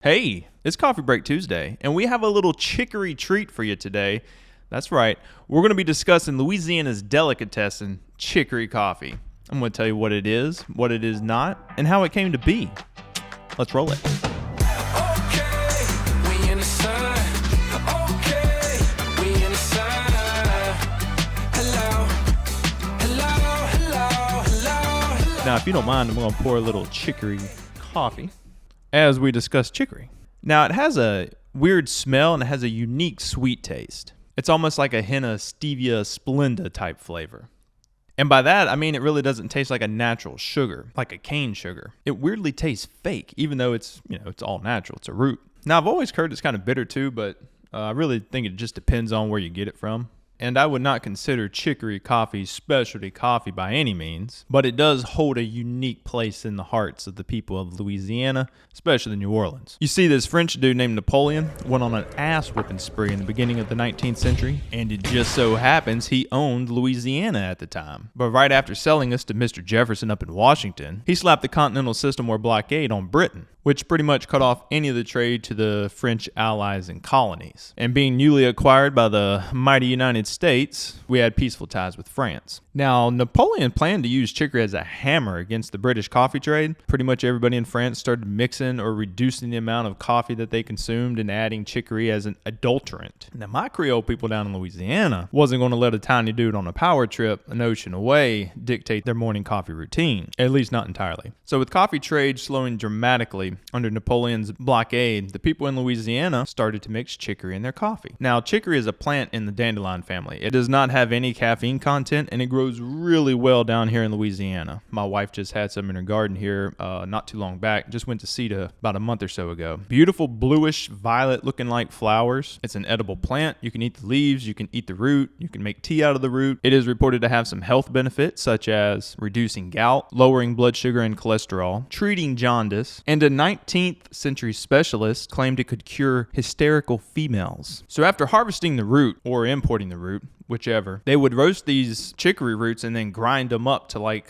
Hey, it's Coffee Break Tuesday, and we have a little chicory treat for you today. That's right, we're going to be discussing Louisiana's delicatessen, chicory coffee. I'm going to tell you what it is not, and how it came to be. Let's roll it. Now, if you don't mind, I'm going to pour a little chicory coffee as we discuss chicory. Now, it has a weird smell and it has a unique sweet taste. It's almost like a hint of stevia Splenda type flavor. And by that, I mean it really doesn't taste like a natural sugar, like a cane sugar. It weirdly tastes fake, even though it's all natural. It's a root. Now, I've always heard it's kind of bitter too, but I really think it just depends on where you get it from. And I would not consider chicory coffee specialty coffee by any means, but it does hold a unique place in the hearts of the people of Louisiana, especially New Orleans. You see, this French dude named Napoleon went on an ass-whipping spree in the beginning of the 19th century, and it just so happens he owned Louisiana at the time. But right after selling us to Mr. Jefferson up in Washington, he slapped the continental system or blockade on Britain, which pretty much cut off any of the trade to the French allies and colonies. And being newly acquired by the mighty United States, we had peaceful ties with France. Now, Napoleon planned to use chicory as a hammer against the British coffee trade. Pretty much everybody in France started mixing or reducing the amount of coffee that they consumed and adding chicory as an adulterant. Now, my Creole people down in Louisiana wasn't going to let a tiny dude on a power trip an ocean away dictate their morning coffee routine, at least not entirely. So with coffee trade slowing dramatically under Napoleon's blockade, the people in Louisiana started to mix chicory in their coffee. Now, chicory is a plant in the dandelion family. It does not have any caffeine content, and it grows really well down here in Louisiana. My wife just had some in her garden here not too long back. Just went to Cedar about a month or so ago. Beautiful bluish violet looking like flowers. It's an edible plant. You can eat the leaves, you can eat the root, you can make tea out of the root. It is reported to have some health benefits such as reducing gout, lowering blood sugar and cholesterol, treating jaundice, and a 19th century specialist claimed it could cure hysterical females. So after harvesting the root or importing the root, whichever, they would roast these chicory roots and then grind them up to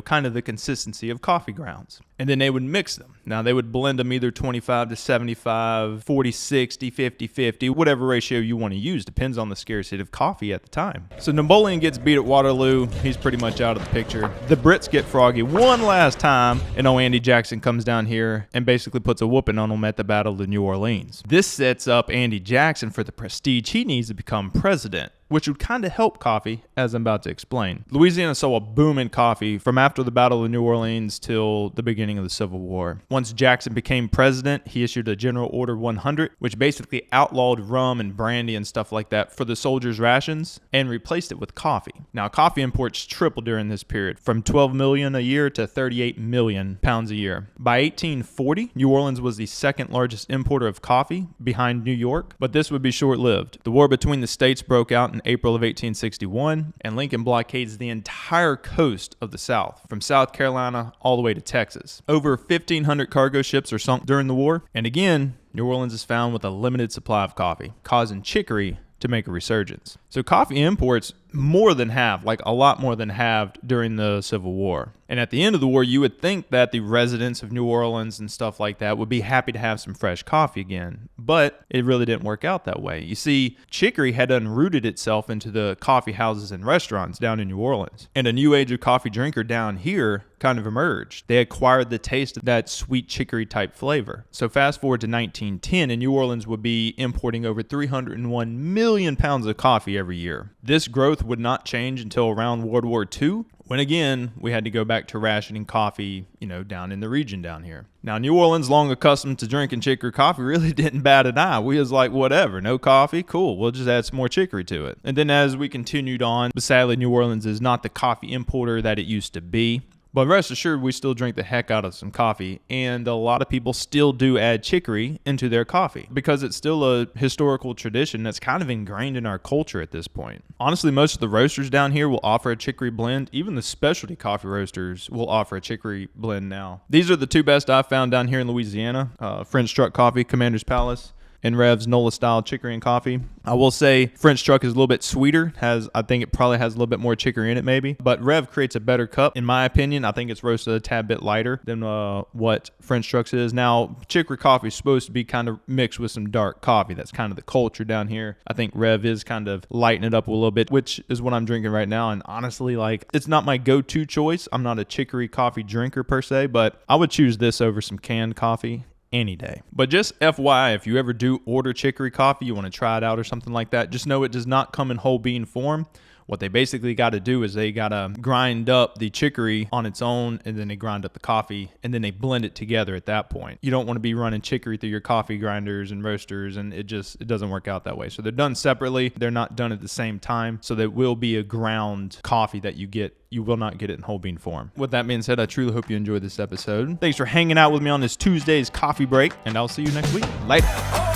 kind of the consistency of coffee grounds. And then they would mix them. Now, they would blend them either 25 to 75, 40, 60, 50, 50, whatever ratio you want to use. Depends on the scarcity of coffee at the time. So Napoleon gets beat at Waterloo. He's pretty much out of the picture. The Brits get froggy one last time, and Andy Jackson comes down here and basically puts a whooping on them at the Battle of New Orleans. This sets up Andy Jackson for the prestige he needs to become president, which would kind of help coffee, as I'm about to explain. Louisiana saw a boom in coffee from after the Battle of New Orleans till the beginning of the Civil War. Once Jackson became president, he issued a General Order 100, which basically outlawed rum and brandy and stuff like that for the soldiers' rations and replaced it with coffee. Now, coffee imports tripled during this period, from 12 million a year to 38 million pounds a year. By 1840, New Orleans was the second largest importer of coffee, behind New York, but this would be short-lived. The war between the states broke out in April of 1861, and Lincoln blockades the entire coast of the South, from South Carolina all the way to Texas. Over 1,500 cargo ships are sunk during the war, and again, New Orleans is found with a limited supply of coffee, causing chicory to make a resurgence. So coffee imports more than halved, like a lot more than halved during the Civil War. And at the end of the war, you would think that the residents of New Orleans and stuff like that would be happy to have some fresh coffee again, but it really didn't work out that way. You see, chicory had unrooted itself into the coffee houses and restaurants down in New Orleans, and a new age of coffee drinker down here kind of emerged. They acquired the taste of that sweet chicory type flavor. So fast forward to 1910, and New Orleans would be importing over 301 million pounds of coffee every year. This growth would not change until around World War II, when again, we had to go back to rationing coffee, down in the region down here. Now, New Orleans, long accustomed to drinking chicory coffee, really didn't bat an eye. We was like, whatever, no coffee, cool, we'll just add some more chicory to it. And then as we continued on, but sadly, New Orleans is not the coffee importer that it used to be. But rest assured, we still drink the heck out of some coffee, and a lot of people still do add chicory into their coffee because it's still a historical tradition that's kind of ingrained in our culture at this point. Honestly, most of the roasters down here will offer a chicory blend. Even the specialty coffee roasters will offer a chicory blend now. These are the two best I've found down here in Louisiana. French Truck Coffee, Commander's Palace, in REVE's NOLA style chicory and coffee. I will say French Truck is a little bit sweeter. I think it probably has a little bit more chicory in it maybe. But REVE creates a better cup. In my opinion, I think it's roasted a tad bit lighter than what French Truck's is. Now, chicory coffee is supposed to be kind of mixed with some dark coffee. That's kind of the culture down here. I think REVE is kind of lighten it up a little bit, which is what I'm drinking right now. And honestly, like, it's not my go-to choice. I'm not a chicory coffee drinker per se, but I would choose this over some canned coffee any day. But just FYI, if you ever do order chicory coffee, you want to try it out or something like that, just know it does not come in whole bean form. What they basically got to do is they got to grind up the chicory on its own, and then they grind up the coffee, and then they blend it together at that point. You don't want to be running chicory through your coffee grinders and roasters, and it doesn't work out that way. So they're done separately. They're not done at the same time. So there will be a ground coffee that you get. You will not get it in whole bean form. With that being said, I truly hope you enjoyed this episode. Thanks for hanging out with me on this Tuesday's coffee break, and I'll see you next week. Later.